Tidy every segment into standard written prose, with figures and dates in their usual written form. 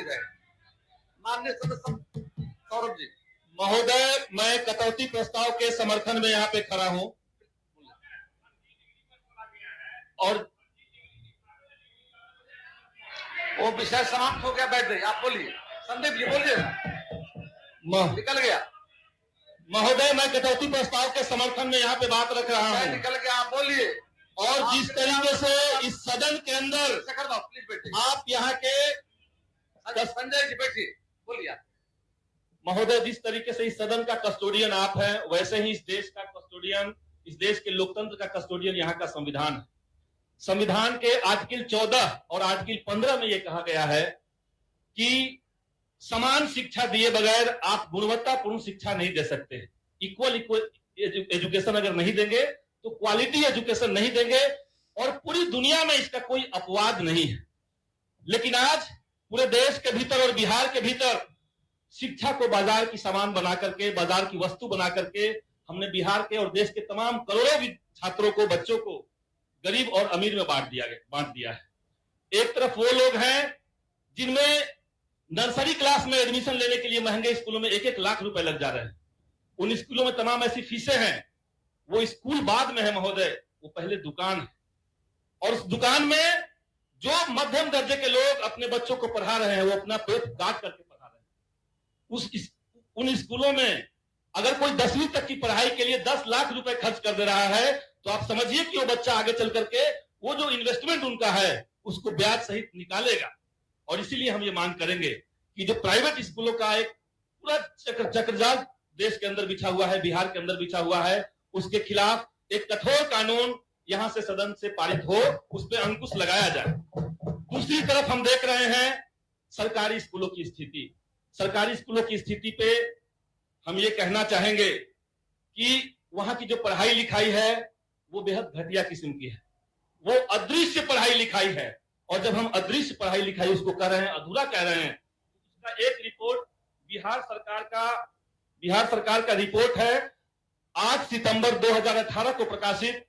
जाएगा। माननीय सदस्य सौरभ जी। महोदय, मैं कटौती प्रस्ताव के समर्थन में यहाँ पे खड़ा हूँ और वो विषय समाप्त हो गया, बैठ गई। आप बोलिए, संदीप जी बोलिए। निकल गया महोदय, मैं कटौती प्रस्ताव के समर्थन में यहाँ पे बात रख रहा हूँ। निकल गया, आप बोलिए। और जिस तरीके से इस सदन के अंदर शेखर बाबू प्लीज बैठिए। आप यहाँ के संजय जी बैठिए, बोलिए। महोदय, जिस तरीके से इस सदन का कस्टोडियन आप हैं, वैसे ही इस देश का कस्टोडियन, इस देश के लोकतंत्र का कस्टोडियन यहाँ का संविधान है। संविधान के आर्टिकल 14 और आर्टिकल 15 में यह कहा गया है कि समान शिक्षा दिए बगैर आप गुणवत्तापूर्ण शिक्षा नहीं दे सकते। इक्वल एजुकेशन अगर नहीं देंगे तो क्वालिटी एजुकेशन नहीं देंगे, और पूरी दुनिया में इसका कोई अपवाद नहीं है। लेकिन आज पूरे देश के भीतर और बिहार के भीतर शिक्षा को बाजार की सामान बना करके, बाजार की वस्तु बना करके हमने बिहार के और देश के तमाम करोड़ों छात्रों को, बच्चों को गरीब और अमीर में बांट दिया है। एक तरफ वो लोग हैं जिनमें नर्सरी क्लास में एडमिशन लेने के लिए महंगे स्कूलों में 1-1 लाख रुपए लग जा रहे हैं। उन स्कूलों में तमाम ऐसी फीसें हैं। वो स्कूल बाद में है महोदय, वो पहले दुकान है। और उस दुकान में जो मध्यम दर्जे के लोग अपने बच्चों को पढ़ा रहे हैं, वो अपना पेट काट करके पढ़ा रहे हैं। उन स्कूलों में अगर कोई 10वीं तक की पढ़ाई के लिए 10 लाख रुपए खर्च कर दे रहा है, तो आप समझिए कि वो बच्चा आगे चल करके वो जो इन्वेस्टमेंट उनका है उसको ब्याज सहित निकालेगा। और इसीलिए हम ये मांग करेंगे कि जो प्राइवेट स्कूलों का एक पूरा चक्रजाल देश के अंदर बिछा हुआ है, बिहार के अंदर बिछा हुआ है, उसके खिलाफ एक कठोर कानून यहां से सदन से पारित हो, उस पर अंकुश लगाया जाए। दूसरी तरफ हम देख रहे हैं सरकारी स्कूलों की स्थिति। सरकारी स्कूलों की स्थिति पे हम ये कहना चाहेंगे कि वहां की जो पढ़ाई लिखाई है वो बेहद घटिया किस्म की है। वो अदृश्य पढ़ाई लिखाई है। और जब हम अदृश्य पढ़ाई लिखाई उसको कह रहे हैं, अधूरा कह रहे हैं, उसका एक रिपोर्ट बिहार सरकार का रिपोर्ट है 8 सितंबर 2018 को प्रकाशित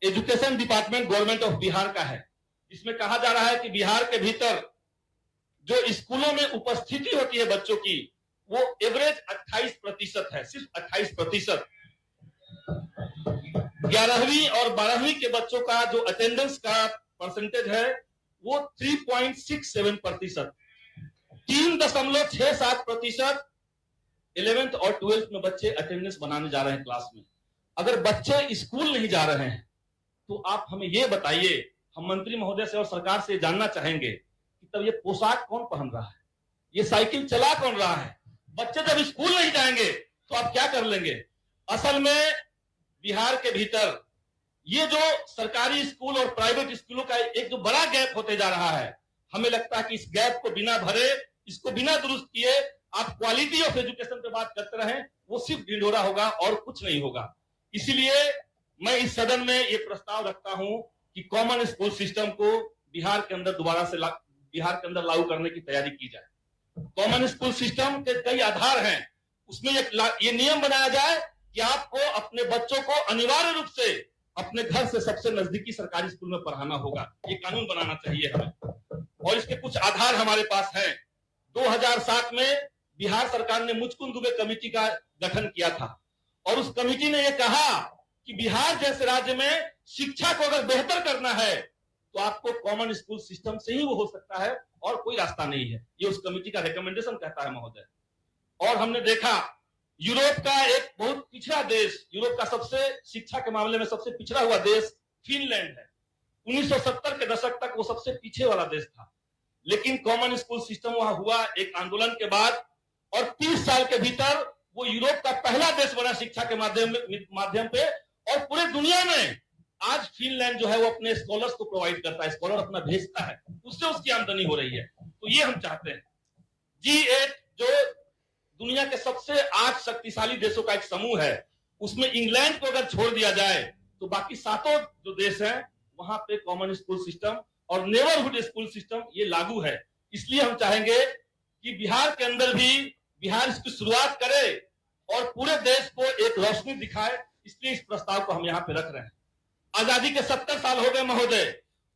education department government of Bihar का है। इसमें कहा जा रहा है कि बिहार के भीतर जो स्कूलों में उपस्थिति होती है बच्चों की, वो एवरेज 28% है, सिर्फ 28%। 11वीं और 12वीं के बच्चों का जो अटेंडेंस का परसेंटेज है वो 3.67%। 3.67% 11th और 12th में बच्चे अटेंडेंस बनाने जा रहे हैं क्लास में। अगर बच्चे स्कूल नहीं जा रहे हैं तो आप हमें ये बताइए, हम मंत्री महोदय से और सरकार से जानना चाहेंगे कि तब ये पोशाक कौन पहन रहा है, ये साइकिल चला कौन रहा है? बच्चे जब स्कूल नहीं जाएंगे तो आप क्या कर लेंगे? असल में बिहार के भीतर ये जो सरकारी स्कूल और प्राइवेट स्कूलों का एक जो बड़ा गैप होते जा रहा है, हमें लगता है कि इस गैप को बिना भरे, इसको बिना दुरुस्त किए आप क्वालिटी ऑफ एजुकेशन पे बात करते रहें, वो सिर्फ ढिंढोरा होगा और कुछ नहीं होगा। इसीलिए मैं इस सदन में ये प्रस्ताव रखता हूं कि कॉमन स्कूल सिस्टम को बिहार के अंदर दोबारा से बिहार के अंदर लागू करने की तैयारी की जाए। कॉमन स्कूल सिस्टम के कई आधार हैं, उसमें ये नियम बनाया जाए कि आपको अपने बच्चों को अनिवार्य रूप से अपने घर से सबसे नजदीकी सरकारी स्कूल में पढ़ाना होगा। ये कानून बनाना चाहिए हमें, और इसके कुछ आधार हमारे पास हैं। 2007 में बिहार सरकार ने मुचकुंद दुबे कमेटी का गठन किया था, और उस कमेटी ने यह कहा कि बिहार जैसे राज्य में शिक्षा को अगर बेहतर करना है तो आपको कॉमन स्कूल सिस्टम से ही वो हो सकता है, और कोई रास्ता नहीं है। ये उस कमेटी का रिकमेंडेशन कहता है महोदय। और हमने देखा यूरोप का एक बहुत पिछड़ा देश, यूरोप का सबसे शिक्षा के मामले में सबसे पिछड़ा हुआ देश फिनलैंड है। 1970 के दशक तक वो सबसे पीछे वाला देश था, लेकिन कॉमन स्कूल सिस्टम वहां हुआ एक आंदोलन के बाद, और 30 साल के भीतर वो यूरोप का पहला देश बना शिक्षा के माध्यम पे। और पूरे दुनिया में आज फिनलैंड जो है वो अपने स्कॉलर्स को प्रोवाइड करता है, स्कॉलर अपना भेजता है, उससे उसकी आमदनी हो रही है। तो ये हम चाहते हैं। G8 जो दुनिया के सबसे 8 शक्तिशाली देशों का एक समूह है, उसमें इंग्लैंड को अगर छोड़ दिया जाए तो बाकी 7 जो देश हैं वहां पे कॉमन स्कूल सिस्टम और नेबरहुड स्कूल सिस्टम ये लागू है। इसलिए हम चाहेंगे कि बिहार के अंदर भी बिहार इसकी शुरुआत करे और पूरे देश को एक रोशनी दिखाए। इसलिए इस प्रस्ताव को हम यहाँ पे रख रहे हैं। आजादी के 70 साल हो गए महोदय,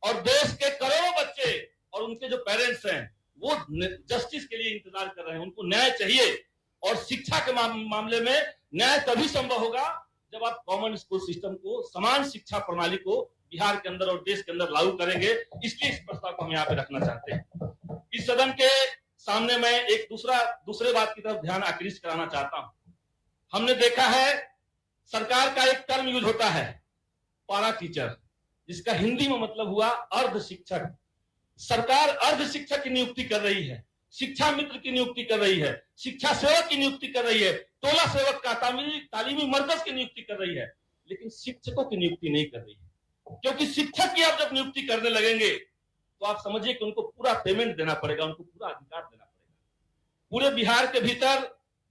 और देश के करोड़ों बच्चे और उनके जो पेरेंट्स हैं वो जस्टिस के लिए इंतजार कर रहे हैं, उनको न्याय चाहिए। और शिक्षा के मामले में न्याय तभी संभव होगा जब आप कॉमन स्कूल सिस्टम को, समान शिक्षा प्रणाली को बिहार के अंदर और देश के अंदर लागू करेंगे। इसलिए इस प्रस्ताव को हम यहाँ पे रखना चाहते हैं। इस सदन के सामने मैं एक दूसरे बात की तरफ ध्यान आकृष्ट कराना चाहता हूं। हमने देखा है सरकार का एक टर्म यूज होता है पारा टीचर, जिसका हिंदी में मतलब हुआ अर्ध शिक्षक। सरकार अर्ध शिक्षक की नियुक्ति कर रही है, शिक्षा मित्र की नियुक्ति कर रही है, शिक्षा सेवक की नियुक्ति कर रही है, टोला सेवक का तालीमी मरकज की नियुक्ति कर रही है, लेकिन शिक्षकों की नियुक्ति नहीं कर रही है। क्योंकि शिक्षक की आप जब नियुक्ति करने लगेंगे तो आप समझिए कि उनको पूरा पेमेंट देना पड़ेगा, उनको पूरा अधिकार देना पड़ेगा। पूरे बिहार के भीतर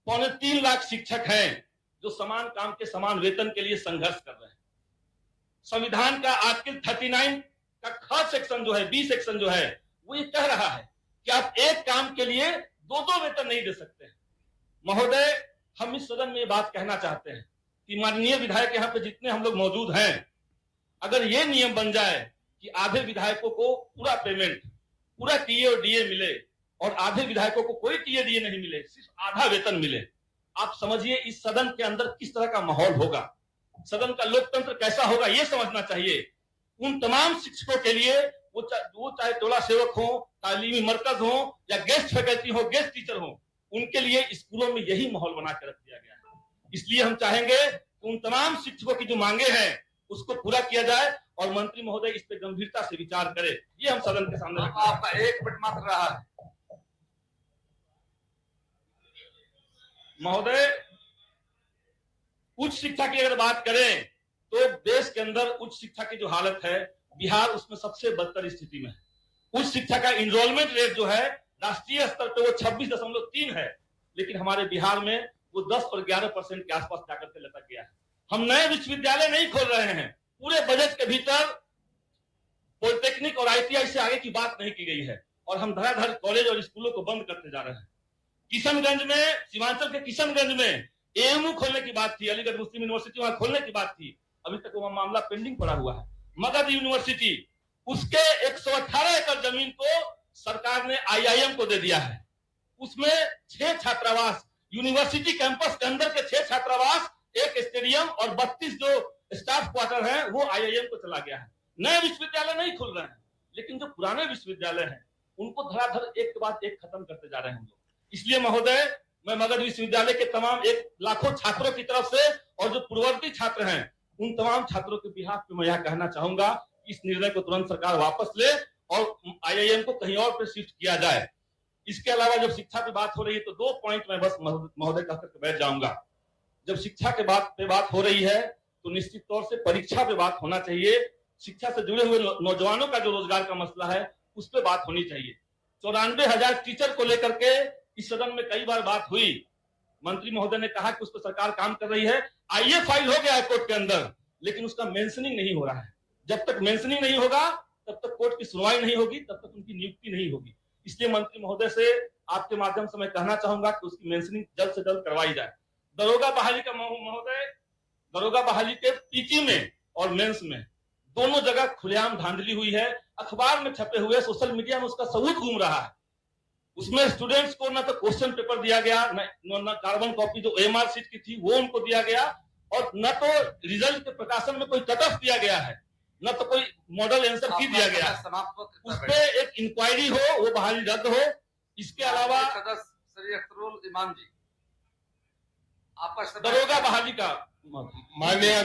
3.25 लाख शिक्षक हैं जो समान काम के समान वेतन के लिए संघर्ष कर रहे हैं। संविधान का आर्टिकल 39 का ख सेक्शन जो है, बी सेक्शन जो है, वो ये कह रहा है कि आप एक काम के लिए 2 वेतन नहीं दे सकते हैं। महोदय, हम इस सदन में ये बात कहना चाहते हैं कि माननीय विधायक यहाँ पे जितने हम लोग मौजूद हैं, अगर ये नियम बन जाए कि आधे विधायकों को पूरा पेमेंट, पूरा टीए और डीए मिले और आधे विधायकों को कोई टीए डीए नहीं मिले, सिर्फ आधा वेतन मिले, आप समझिए इस सदन के अंदर किस तरह का माहौल होगा, सदन का लोकतंत्र कैसा होगा, ये समझना चाहिए। उन तमाम शिक्षकों के लिए, वो चाहे टोला सेवक हो, तालीमी मरकज हो या गेस्ट फैकल्टी हो, गेस्ट टीचर हो, उनके लिए स्कूलों में यही माहौल बना के रख दिया गया है। इसलिए हम चाहेंगे कि उन तमाम शिक्षकों की जो मांगे हैं उसको पूरा किया जाए और मंत्री महोदय इस पे गंभीरता से विचार करें। ये हम सदन के सामने आपका 1 मिनट मात्र रहा है महोदय। उच्च शिक्षा की अगर बात करें तो देश के अंदर उच्च शिक्षा की जो हालत है, बिहार उसमें सबसे बदतर स्थिति में है। उच्च शिक्षा का इनरोलमेंट रेट जो है राष्ट्रीय स्तर पे वो 26.3 है, लेकिन हमारे बिहार में वो 10 और 11% के आसपास जाकर के लटक गया है। हम नए विश्वविद्यालय नहीं खोल रहे हैं, पूरे बजट के भीतर पॉलिटेक्निक और आईटीआई से आगे की बात नहीं की गई है और हम धड़ाधड़ कॉलेज और स्कूलों को बंद करते जा रहे हैं। किशनगंज में, सीमांचल के किशनगंज में एएमयू खोलने की बात थी, अलीगढ़ मुस्लिम यूनिवर्सिटी वहां खोलने की बात थी, अभी तक वो मामला पेंडिंग पड़ा हुआ है। मगध यूनिवर्सिटी, उसके 118 एकड़ जमीन को सरकार ने आईआईएम को दे दिया है। उसमें 6 छात्रावास, यूनिवर्सिटी कैंपस के अंदर के 6 छात्रावास, एक स्टेडियम और 32 जो स्टाफ क्वार्टर है वो आईआईएम को चला गया है। नए विश्वविद्यालय नहीं खुल रहे हैं, लेकिन जो पुराने विश्वविद्यालय हैं उनको धड़ाधड़ एक के बाद एक खत्म करते जा रहे हैं हम लोग। इसलिए महोदय, मैं मगध विश्वविद्यालय के तमाम 1 लाखों छात्रों की तरफ से और जो पूर्ववर्ती छात्र हैं उन तमाम छात्रों के बिहाफ पे मैं यह कहना चाहूंगा इस निर्णय को तुरंत सरकार वापस ले और आईआईएम को कहीं और पे शिफ्ट किया जाए। इसके अलावा जब शिक्षा की बात हो रही है तो 2 पॉइंट मैं बस महोदय कहकर के बैठ जाऊंगा। जब शिक्षा के बात हो रही है तो निश्चित तौर से परीक्षा पे बात होना चाहिए। शिक्षा से जुड़े हुए नौजवानों का जो रोजगार का मसला है उस पर बात होनी चाहिए। 94,000 टीचर को लेकर के इस सदन में कई बार बात हुई, मंत्री महोदय ने कहा कि उस पर सरकार काम कर रही है, आईए फाइल हो गया है कोर्ट के अंदर, लेकिन उसका मेंशनिंग नहीं हो रहा है। जब तक मेंशनिंग नहीं होगा तब तक कोर्ट की सुनवाई नहीं होगी, तब तक उनकी नियुक्ति नहीं होगी। इसलिए मंत्री महोदय से आपके माध्यम से मैं कहना चाहूंगा कि उसकी मेंशनिंग जल्द से जल्द करवाई जाए। दरोगा बहाली का महोदय, दरोगा बहाली के पीटी में और मेंस में दोनों जगह खुलेआम धांधली हुई है। अखबार में छपे हुए, सोशल मीडिया में उसका सबूत घूम रहा है। उसमें स्टूडेंट्स को न तो क्वेश्चन पेपर दिया गया, न कार्बन कॉपी जो एमआर सीट की थी वो उनको दिया गया, और न तो रिजल्ट के प्रकाशन में कोई कट ऑफ दिया गया है, न तो कोई मॉडल आंसर की दिया गया। उस पर एक इंक्वायरी हो, वो बहाली रद्द हो। इसके अलावा सदस्य अख्तरुल इमाम जी, आपका दरोगा बहाली का माननीय